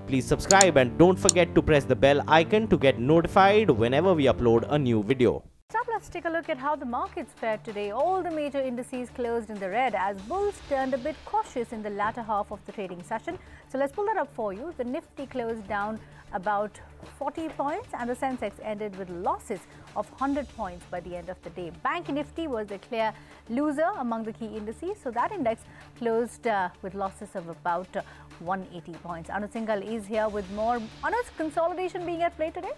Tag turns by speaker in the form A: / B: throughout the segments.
A: Please subscribe and don't forget to press the bell icon to get notified whenever we upload a new video.
B: Now let's take a look at how the markets fared today. All the major indices closed in the red as bulls turned a bit cautious in the latter half of the trading session. So let's pull that up for you. The Nifty closed down about 40 points and the Sensex ended with losses of 100 points by the end of the day. Bank Nifty was the clear loser among the key indices. So that index closed with losses of about 180 points. Anuj Singhal is here with more. Anuj, consolidation being at play today?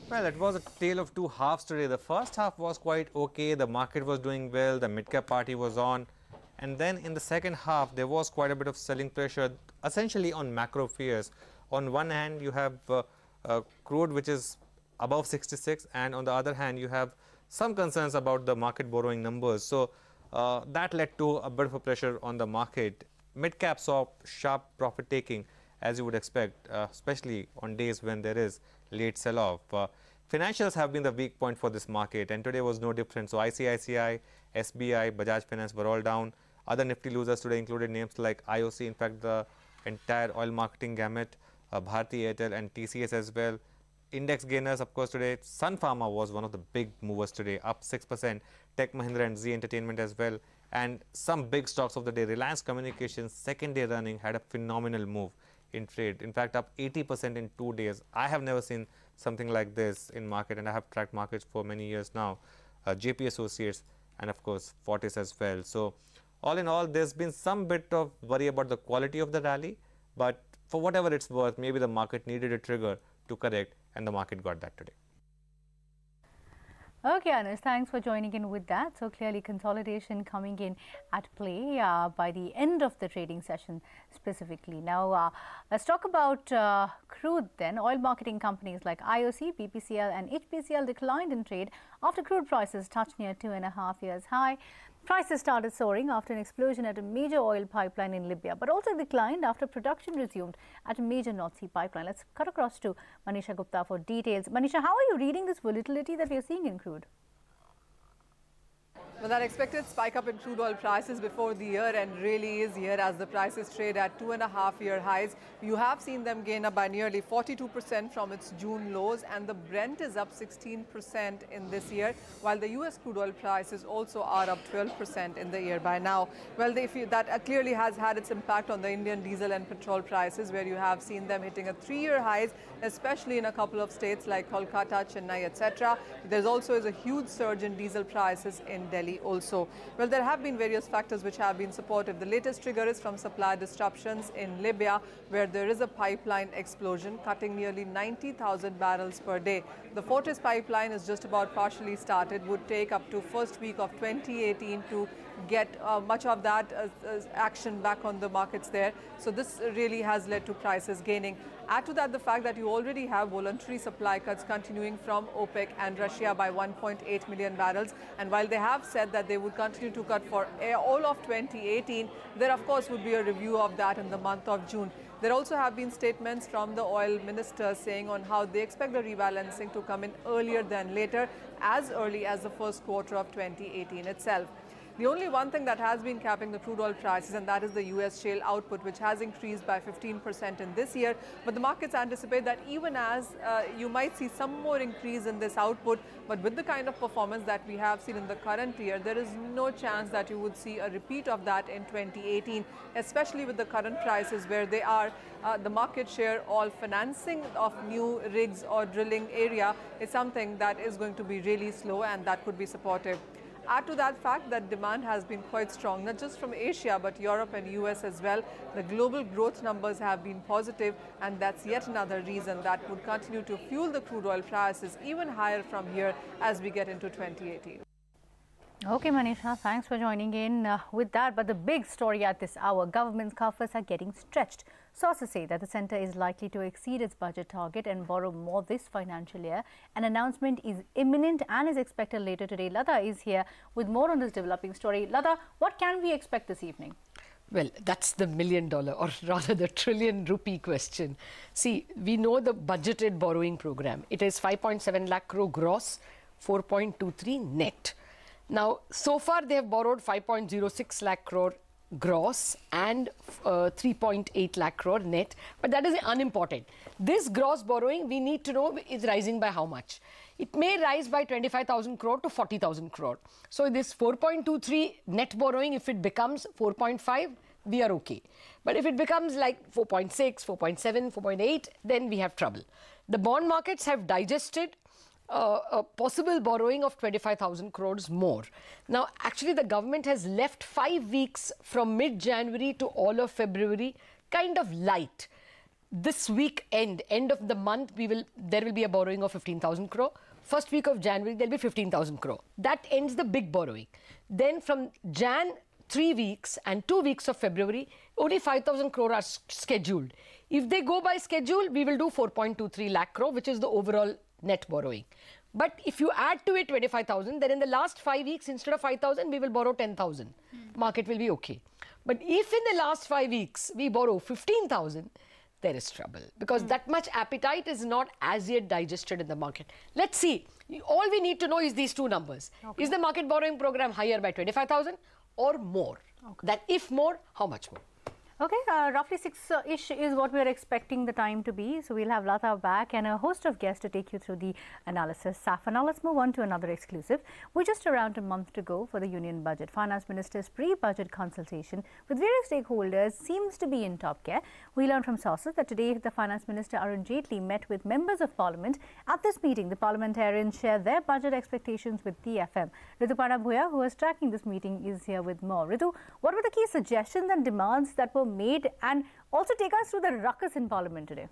C: Well, it was a tale of two halves today. The first half was quite okay. The market was doing well. The mid-cap party was on. And then in the second half, there was quite a bit of selling pressure, essentially on macro fears. On one hand, you have crude, which is above 66. And on the other hand, you have some concerns about the market borrowing numbers. So that led to a bit of a pressure on the market. Mid-cap saw sharp profit taking, as you would expect, especially on days when there is late sell-off. Financials have been the weak point for this market, and today was no different. So ICICI, SBI, Bajaj Finance were all down. Other Nifty losers today included names like IOC, in fact the entire oil marketing gamut, Bharti Airtel and TCS as well. Index gainers, of course, today Sun Pharma was one of the big movers today, up 6%. Tech Mahindra and Z Entertainment as well. And some big stocks of the day, Reliance Communications, second day running, had a phenomenal move in trade. In fact, up 80% in 2 days. I have never seen something like this in market, and I have tracked markets for many years now. JP Associates and of course Fortis as well. So all in all, there's been some bit of worry about the quality of the rally, but for whatever it's worth, maybe the market needed a trigger to correct, and the market got that today.
B: Okay, Anuj, thanks for joining in with that. So clearly consolidation coming in at play by the end of the trading session specifically. Now, let's talk about crude then. Oil marketing companies like IOC, BPCL and HPCL declined in trade after crude prices touched near 2.5 years high. Prices started soaring after an explosion at a major oil pipeline in Libya, but also declined after production resumed at a major North Sea pipeline. Let's cut across to Manisha Gupta for details. Manisha, how are you reading this volatility that we are seeing in crude?
D: Well, that expected spike up in crude oil prices before the year end really is here as the prices trade at 2.5-year highs. You have seen them gain up by nearly 42% from its June lows, and the Brent is up 16% in this year, while the US crude oil prices also are up 12% in the year by now. Well, that clearly has had its impact on the Indian diesel and petrol prices, where you have seen them hitting a 3-year highs, especially in a couple of states like Kolkata, Chennai, etc. There's also a huge surge in diesel prices in Delhi also. Well, there have been various factors which have been supportive. The latest trigger is from supply disruptions in Libya, where there is a pipeline explosion cutting nearly 90,000 barrels per day. The Fortis pipeline is just about partially started, would take up to first week of 2018 to get much of that action back on the markets there. So this really has led to prices gaining. Add to that the fact that you already have voluntary supply cuts continuing from OPEC and Russia by 1.8 million barrels. And while they have said that they would continue to cut for all of 2018, there of course would be a review of that in the month of June. There also have been statements from the oil minister saying on how they expect the rebalancing to come in earlier than later, as early as the first quarter of 2018 itself. The only one thing that has been capping the crude oil prices, and that is the US shale output, which has increased by 15% in this year. But the markets anticipate that even as you might see some more increase in this output, but with the kind of performance that we have seen in the current year, there is no chance that you would see a repeat of that in 2018, especially with the current prices where they are. The market share or financing of new rigs or drilling area is something that is going to be really slow, and that could be supportive. Add to that fact that demand has been quite strong, not just from Asia, but Europe and US as well. The global growth numbers have been positive, and that's yet another reason that would continue to fuel the crude oil prices even higher from here as we get into 2018.
B: Okay, Manisha, thanks for joining in with that. But the big story at this hour, government's coffers are getting stretched. Sources say that the centre is likely to exceed its budget target and borrow more this financial year. An announcement is imminent and is expected later today. Lata is here with more on this developing story. Lata, what can we expect this evening?
E: Well, that's the $1 million or rather the trillion rupee question. See, we know the budgeted borrowing program. It is 5.7 lakh crore gross, 4.23 net. Now, so far they have borrowed 5.06 lakh crore gross and 3.8 lakh crore net, but that is unimportant. This gross borrowing, we need to know is rising by how much. It may rise by 25,000 crore to 40,000 crore. So this 4.23 net borrowing, if it becomes 4.5, we are okay. But if it becomes like 4.6, 4.7, 4.8, then we have trouble. The bond markets have digested a possible borrowing of 25,000 crores more. Now, actually, the government has left 5 weeks from mid-January to all of February kind of light. This week end of the month, there will be a borrowing of 15,000 crore. First week of January, there will be 15,000 crore. That ends the big borrowing. Then from Jan, 3 weeks and 2 weeks of February, only 5,000 crore are scheduled. If they go by schedule, we will do 4.23 lakh crore, which is the overall net borrowing. But if you add to it 25,000, then in the last 5 weeks, instead of 5,000, we will borrow 10,000. Market will be okay. But if in the last 5 weeks, we borrow 15,000, there is trouble, because that much appetite is not as yet digested in the market. Let's see. All we need to know is these two numbers. Okay. Is the market borrowing program higher by 25,000 or more? Okay. That if more, how much more?
B: Okay, roughly 6-ish is what we are expecting the time to be. So we'll have Lata back and a host of guests to take you through the analysis. Safa, now let's move on to another exclusive. We're just around a month to go for the Union Budget. Finance Minister's pre-budget consultation with various stakeholders seems to be in top gear. We learned from sources that today the Finance Minister Arun Jaitley met with members of Parliament. At this meeting, the parliamentarians shared their budget expectations with TFM. Rituparna Bhuya, who was tracking this meeting, is here with more. Ritu, what were the key suggestions and demands that were made, and also take us through the ruckus in Parliament today?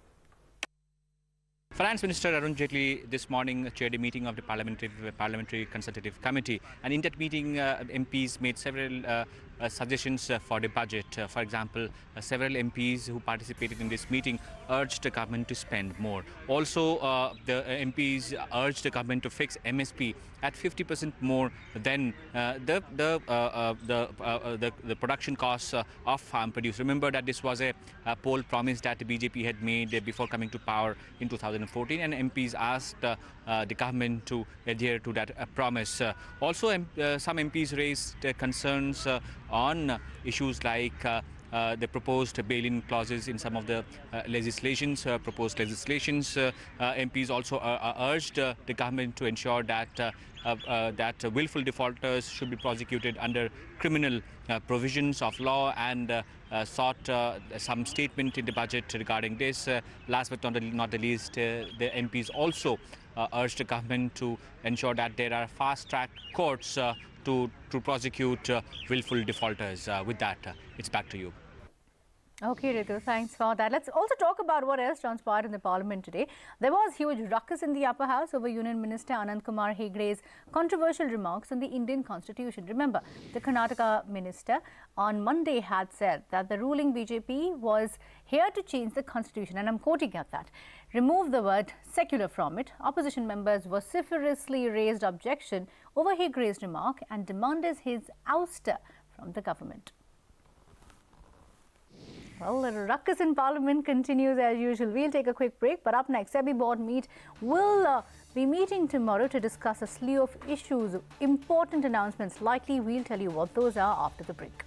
F: Finance Minister Arun Jaitley this morning chaired a meeting of the Parliamentary Consultative Committee, and in that meeting MPs made several suggestions for the budget. For example, several MPs who participated in this meeting urged the government to spend more. Also, the MPs urged the government to fix MSP at 50% more than the production costs of farm produce. Remember that this was a poll promise that the BJP had made before coming to power in 2014, and MPs asked the government to adhere to that promise. Also, some MPs raised concerns on issues like the proposed bail-in clauses in some of the proposed legislations. MPs also urged the government to ensure that willful defaulters should be prosecuted under criminal provisions of law, and sought some statement in the budget regarding this. Last but not the least, the MPs also urged the government to ensure that there are fast-track courts to prosecute willful defaulters. With that, it's back to you.
B: Okay, Ritu, thanks for that. Let's also talk about what else transpired in the Parliament today. There was huge ruckus in the upper house over Union Minister Anand Kumar Hegde's controversial remarks on the Indian Constitution. Remember, the Karnataka minister on Monday had said that the ruling BJP was here to change the Constitution, and I'm quoting at that. Remove the word secular from it. Opposition members vociferously raised objection over Hegde's remark and demanded his ouster from the government. Well, the ruckus in Parliament continues as usual. We'll take a quick break, but up next, SEBI board will be meeting tomorrow to discuss a slew of issues, important announcements likely. We'll tell you what those are after the break.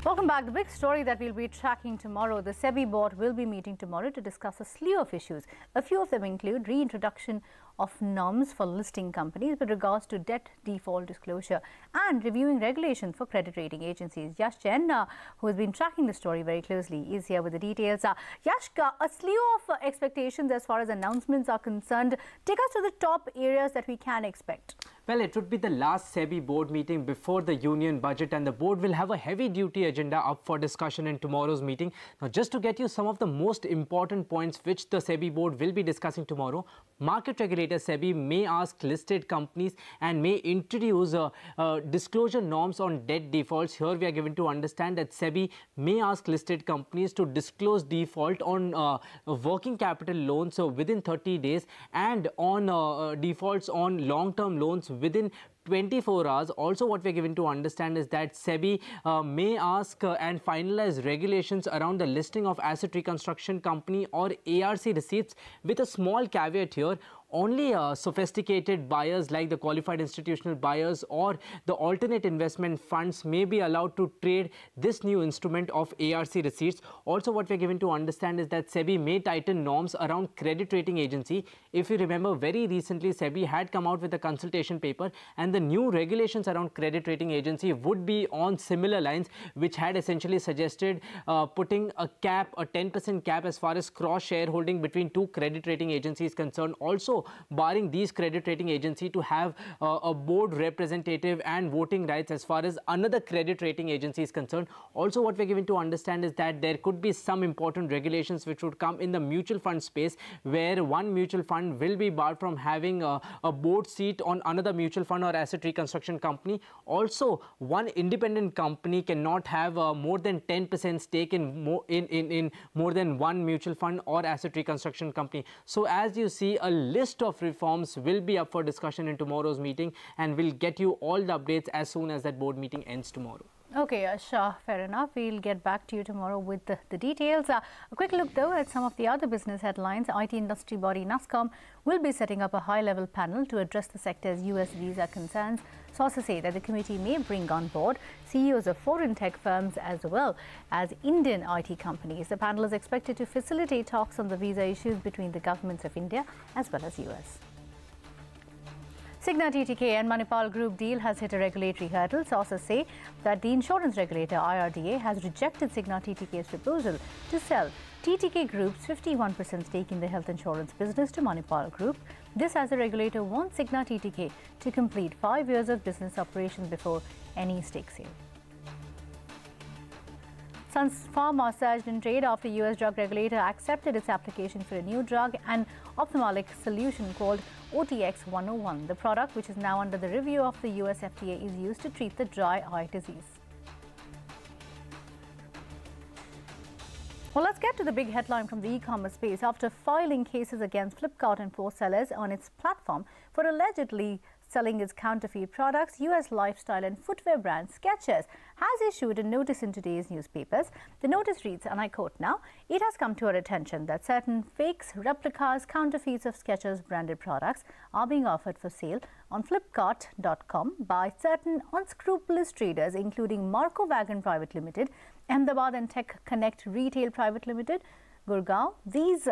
B: Welcome back. The big story that we'll be tracking tomorrow, the SEBI board will be meeting tomorrow to discuss a slew of issues. A few of them include reintroduction of norms for listing companies with regards to debt default disclosure and reviewing regulations for credit rating agencies. Yash Jain, who has been tracking the story very closely, is here with the details. Yash, a slew of expectations as far as announcements are concerned. Take us to the top areas that we can expect.
G: Well, it would be the last SEBI board meeting before the union budget, and the board will have a heavy-duty agenda up for discussion in tomorrow's meeting. Now, just to get you some of the most important points which the SEBI board will be discussing tomorrow, market regulator SEBI may ask listed companies and may introduce disclosure norms on debt defaults. Here we are given to understand that SEBI may ask listed companies to disclose default on working capital loans within 30 days and on defaults on long-term loans within 24 hours. Also, what we are given to understand is that SEBI may ask and finalize regulations around the listing of asset reconstruction company or ARC receipts, with a small caveat here. only sophisticated buyers like the qualified institutional buyers or the alternate investment funds may be allowed to trade this new instrument of ARC receipts. Also, what we're given to understand is that SEBI may tighten norms around credit rating agency. If you remember, very recently SEBI had come out with a consultation paper, and the new regulations around credit rating agency would be on similar lines, which had essentially suggested putting a cap, a 10% cap as far as cross shareholding between two credit rating agencies concerned, also barring these credit rating agency to have a board representative and voting rights as far as another credit rating agency is concerned. Also, what we're given to understand is that there could be some important regulations which would come in the mutual fund space, where one mutual fund will be barred from having a board seat on another mutual fund or asset reconstruction company. Also, one independent company cannot have more than 10% stake in more than one mutual fund or asset reconstruction company. So as you see, a list of reforms will be up for discussion in tomorrow's meeting, and we'll get you all the updates as soon as that board meeting ends tomorrow.
B: Okay, Shah, fair enough. We'll get back to you tomorrow with the details. A quick look, though, at some of the other business headlines. IT industry body NSCOM will be setting up a high-level panel to address the sector's US visa concerns. Sources say that the committee may bring on board CEOs of foreign tech firms as well as Indian IT companies. The panel is expected to facilitate talks on the visa issues between the governments of India as well as US. Cigna TTK and Manipal Group deal has hit a regulatory hurdle. Sources say that the insurance regulator IRDA has rejected Cigna TTK's proposal to sell TTK Group's 51% stake in the health insurance business to Manipal Group. This as the regulator wants Cigna TTK to complete 5 years of business operations before any stake sale. Pharma surged in trade after US drug regulator accepted its application for a new drug and ophthalmic solution called OTX-101. The product, which is now under the review of the US FDA, is used to treat the dry eye disease. Well, let's get to the big headline from the e-commerce space. After filing cases against Flipkart and 4 sellers on its platform for allegedly selling its counterfeit products, US lifestyle and footwear brand Skechers has issued a notice in today's newspapers. The notice reads, and I quote now, "It has come to our attention that certain fakes, replicas, counterfeits of Skechers branded products are being offered for sale on Flipkart.com by certain unscrupulous traders, including Marco Wagon Private Limited, Ahmedabad and Tech Connect Retail Private Limited, Gurgaon. These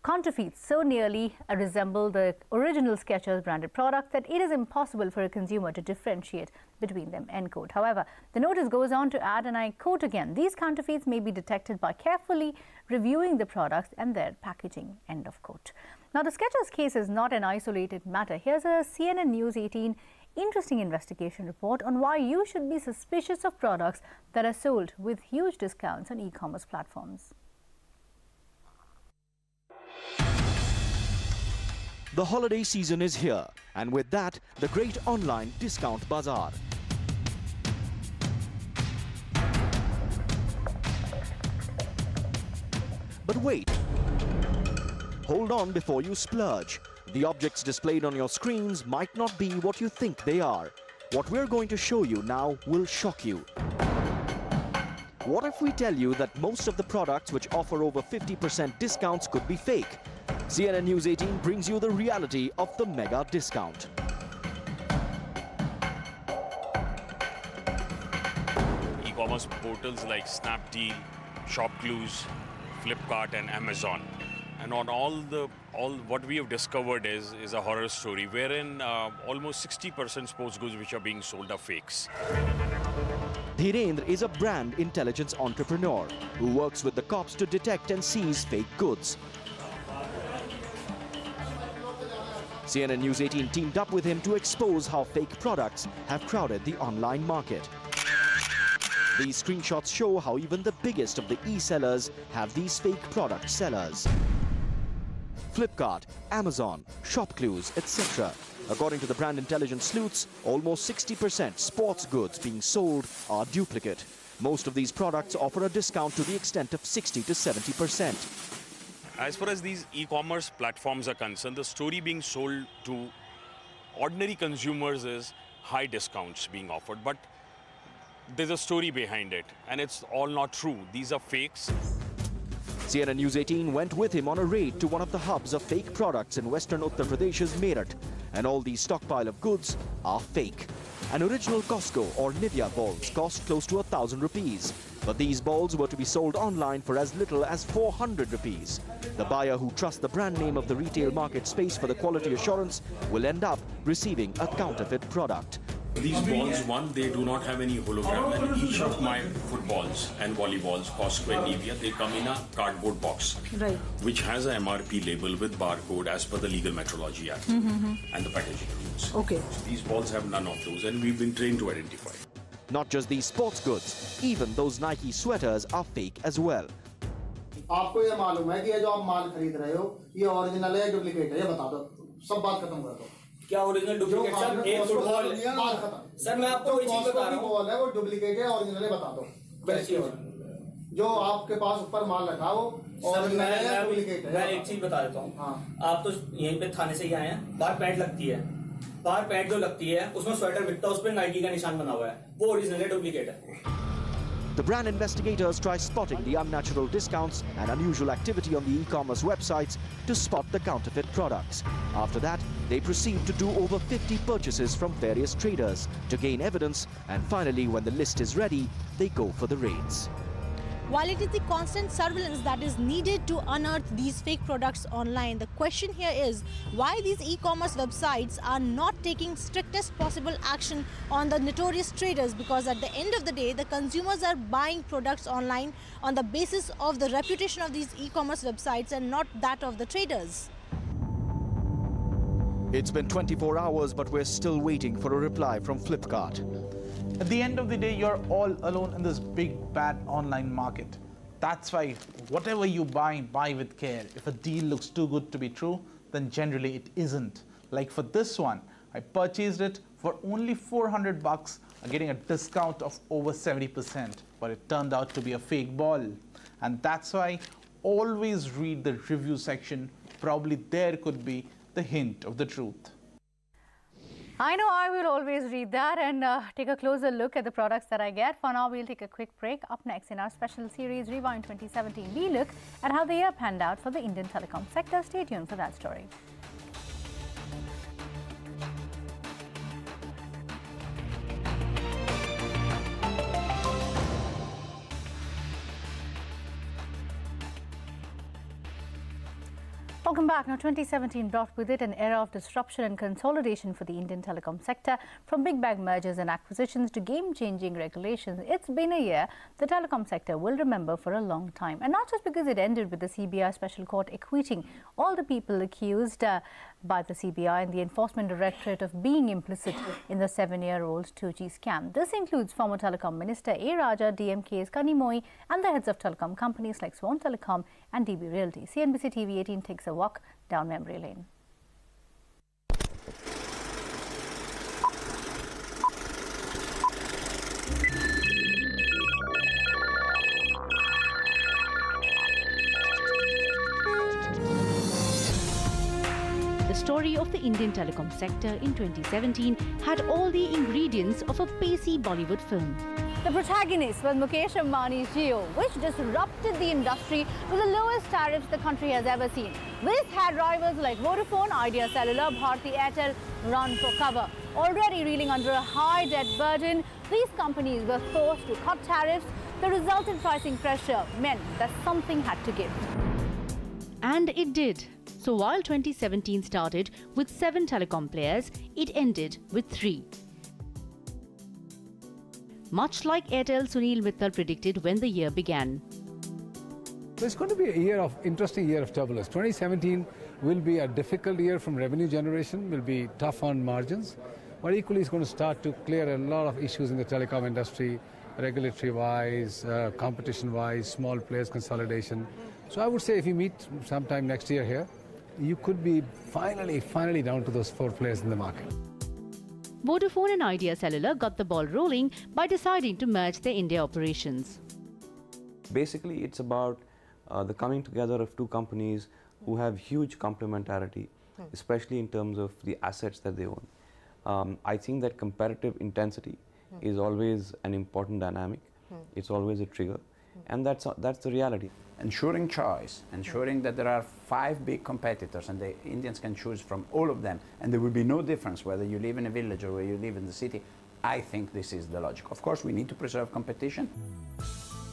B: counterfeits so nearly resemble the original Skechers branded product that it is impossible for a consumer to differentiate between them," end quote. However, the notice goes on to add, and I quote again, "These counterfeits may be detected by carefully reviewing the products and their packaging," end of quote. Now, the Skechers case is not an isolated matter. Here's a CNN News 18 interesting investigation report on why you should be suspicious of products that are sold with huge discounts on e-commerce platforms.
H: The holiday season is here, and with that, the great online discount bazaar. But wait, hold on before you splurge. The objects displayed on your screens might not be what you think they are. What we're going to show you now will shock you. What if we tell you that most of the products which offer over 50% discounts could be fake? CNN News 18 brings you the reality of the mega discount.
I: E-commerce portals like Snapdeal, ShopClues, Flipkart and Amazon. And on all what we have discovered is a horror story wherein almost 60% sports goods which are being sold are fakes.
H: Dhirendra is a brand intelligence entrepreneur who works with the cops to detect and seize fake goods. CNN News 18 teamed up with him to expose how fake products have crowded the online market. These screenshots show how even the biggest of the e-sellers have these fake product sellers. Flipkart, Amazon, ShopClues, etc. According to the brand intelligence sleuths, almost 60% sports goods being sold are duplicate. Most of these products offer a discount to the extent of 60 to 70%.
I: As far as these e-commerce platforms are concerned, the story being sold to ordinary consumers is high discounts being offered, but there's a story behind it, and it's all not true. These are fakes.
H: CNN News 18 went with him on a raid to one of the hubs of fake products in western Uttar Pradesh's Meerut. And all these stockpile of goods are fake. An original Costco or Nivea balls cost close to 1,000 rupees. But these balls were to be sold online for as little as 400 rupees. The buyer who trusts the brand name of the retail market space for the quality assurance will end up receiving a counterfeit product.
I: These balls, one, they do not have any hologram, and each of my footballs and volleyballs, Costco and Nivea, they come in a cardboard box, right, which has a MRP label with barcode as per the Legal Metrology Act and the packaging rules. Okay. So these balls have none of those, and we've been trained to identify.
H: Not just these sports goods, even those Nike sweaters are fake as well.
J: आपको ये मालूम है कि ये जो आप माल खरीद रहे हो ये ओरिजिनल है डुप्लीकेट है ये बता दो सब बात खत्म कर दो क्या ओरिजिनल डुप्लीकेट सर एक फुटबॉल बात खत्म सर मैं आपको वही चीज बता रहा हूं बॉल है वो डुप्लीकेट है ओरिजिनल है बता दो कैसी हो जो आपके पास ऊपर माल रखा हो ओरिजिनल है डुप्लीकेट है मैं एक चीज बता देता हूं हां आप तो यहीं पे थाने से ही आए हैं बाहर पैंट लगती है बाहर पैंट जो लगती है उसमें स्वेटर बिकता है उस पे नाइकी का निशान बना हुआ है वो ओरिजिनल है डुप्लीकेट है
H: The brand investigators try spotting the unnatural discounts and unusual activity on the e-commerce websites to spot the counterfeit products. After that, they proceed to do over 50 purchases from various traders to gain evidence, and finally, when the list is ready, they go for the raids.
K: While it is the constant surveillance that is needed to unearth these fake products online, the question here is why these e-commerce websites are not taking strictest possible action on the notorious traders, because at the end of the day, the consumers are buying products online on the basis of the reputation of these e-commerce websites and not that of the traders.
H: It's been 24 hours, but we're still waiting for a reply from Flipkart.
L: At the end of the day, you're all alone in this big, bad online market. That's why whatever you buy, buy with care. If a deal looks too good to be true, then generally it isn't. Like for this one, I purchased it for only 400 bucks, getting a discount of over 70%, but it turned out to be a fake ball. And that's why always read the review section. Probably there could be the hint of the truth.
B: I know I will always read that and take a closer look at the products that I get. For now, we'll take a quick break. Up next in our special series, Rewind 2017, we look at how the year panned out for the Indian telecom sector. Stay tuned for that story. Welcome back. Now, 2017 brought with it an era of disruption and consolidation for the Indian telecom sector. From big bang mergers and acquisitions to game-changing regulations, it's been a year the telecom sector will remember for a long time. And not just because it ended with the CBI Special Court acquitting all the people accused by the CBI and the Enforcement Directorate of being implicit in the 7-year-old 2G scam. This includes former Telecom Minister A. Raja, DMK's Kanimoi, and the heads of telecom companies like Swan Telecom and DB Realty. CNBC TV 18 takes a walk down memory lane. The story of the Indian telecom sector in 2017 had all the ingredients of a pacey Bollywood film. The protagonist was Mukesh Ambani's Jio, which disrupted the industry with the lowest tariffs the country has ever seen. This had rivals like Vodafone, Idea Cellular, Bharti Airtel run for cover. Already reeling under a high debt burden, these companies were forced to cut tariffs. The resultant pricing pressure meant that something had to give. And it did. So while 2017 started with 7 telecom players, it ended with 3. Much like Airtel, Sunil Mittal predicted when the year began.
M: So it's going to be a interesting year of turbulence. 2017 will be a difficult year from revenue generation, will be tough on margins, but equally it's going to start to clear a lot of issues in the telecom industry, regulatory-wise, competition-wise, small players consolidation. So I would say if you meet sometime next year here, you could be finally down to those 4 players in the market.
B: Vodafone and Idea Cellular got the ball rolling by deciding to merge their India operations.
N: Basically, it's about the coming together of 2 companies who have huge complementarity, especially in terms of the assets that they own. I think that competitive intensity is always an important dynamic. It's always a trigger. And that's the reality.
O: Ensuring choice, ensuring that there are 5 big competitors and the Indians can choose from all of them, and there will be no difference whether you live in a village or where you live in the city. I think this is the logic. Of course, we need to preserve competition.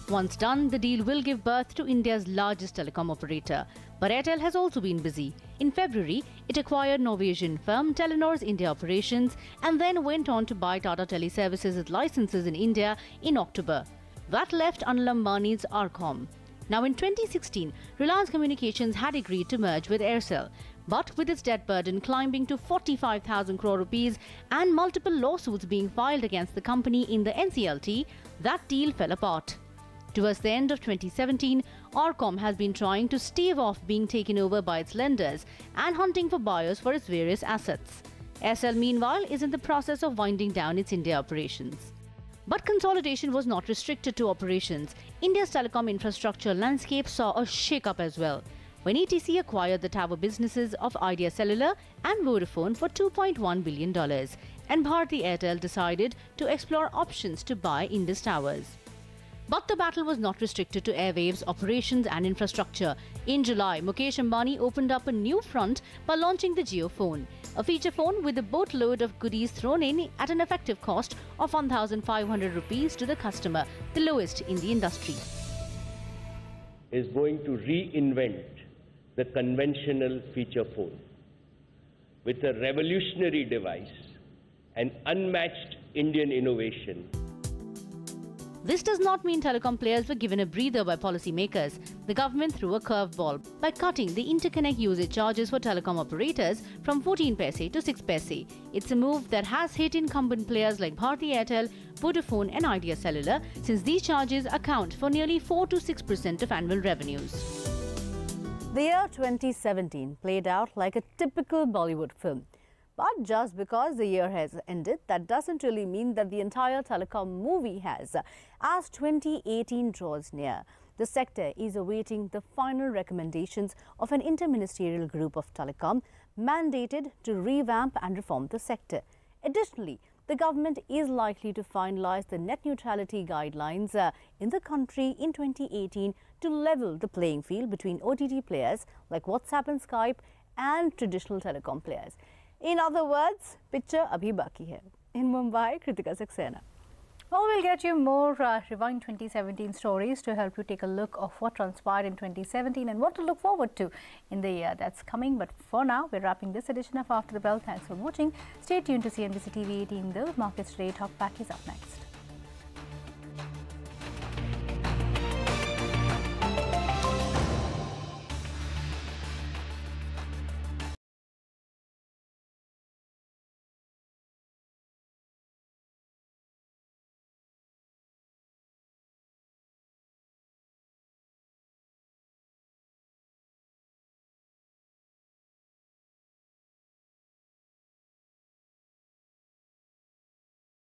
P: Once done, the deal will give birth to India's largest telecom operator. But Airtel has also been busy. In February, it acquired Norwegian firm Telenor's India operations and then went on to buy Tata Teleservices' licenses in India in October. That left Anil Ambani's Arcom. Now in 2016, Reliance Communications had agreed to merge with Aircel. But with its debt burden climbing to 45,000 crore rupees and multiple lawsuits being filed against the company in the NCLT, that deal fell apart. Towards the end of 2017, Arcom has been trying to stave off being taken over by its lenders and hunting for buyers for its various assets. Aircel, meanwhile, is in the process of winding down its India operations. But consolidation was not restricted to operations. India's telecom infrastructure landscape saw a shake-up as well, when ETC acquired the tower businesses of Idea Cellular and Vodafone for $2.1 billion, and Bharti Airtel decided to explore options to buy Indus Towers. But the battle was not restricted to airwaves, operations and infrastructure. In July, Mukesh Ambani opened up a new front by launching the Jio phone, a feature phone with a boatload of goodies thrown in at an effective cost of 1,500 rupees to the customer, the lowest in the industry.
Q: Is going to reinvent the conventional feature phone with a revolutionary device, an unmatched Indian innovation.
P: This does not mean telecom players were given a breather by policymakers. The government threw a curveball by cutting the interconnect usage charges for telecom operators from 14 paise to 6 paise. It's a move that has hit incumbent players like Bharti Airtel, Vodafone and Idea Cellular, since these charges account for nearly 4 to 6% of annual revenues.
B: The year 2017 played out like a typical Bollywood film. But just because the year has ended, that doesn't really mean that the entire telecom movie has. As 2018 draws near, the sector is awaiting the final recommendations of an interministerial group of telecom mandated to revamp and reform the sector. Additionally, the government is likely to finalize the net neutrality guidelines in the country in 2018 to level the playing field between OTT players like WhatsApp and Skype and traditional telecom players. In other words, picture abhi baki hai. In Mumbai, Kritika Saxena. Well, we'll get you more Rewind 2017 stories to help you take a look of what transpired in 2017 and what to look forward to in the year that's coming. But for now, we're wrapping this edition of After the Bell. Thanks for watching. Stay tuned to CNBC TV 18. The Markets Today Talk Back is up next.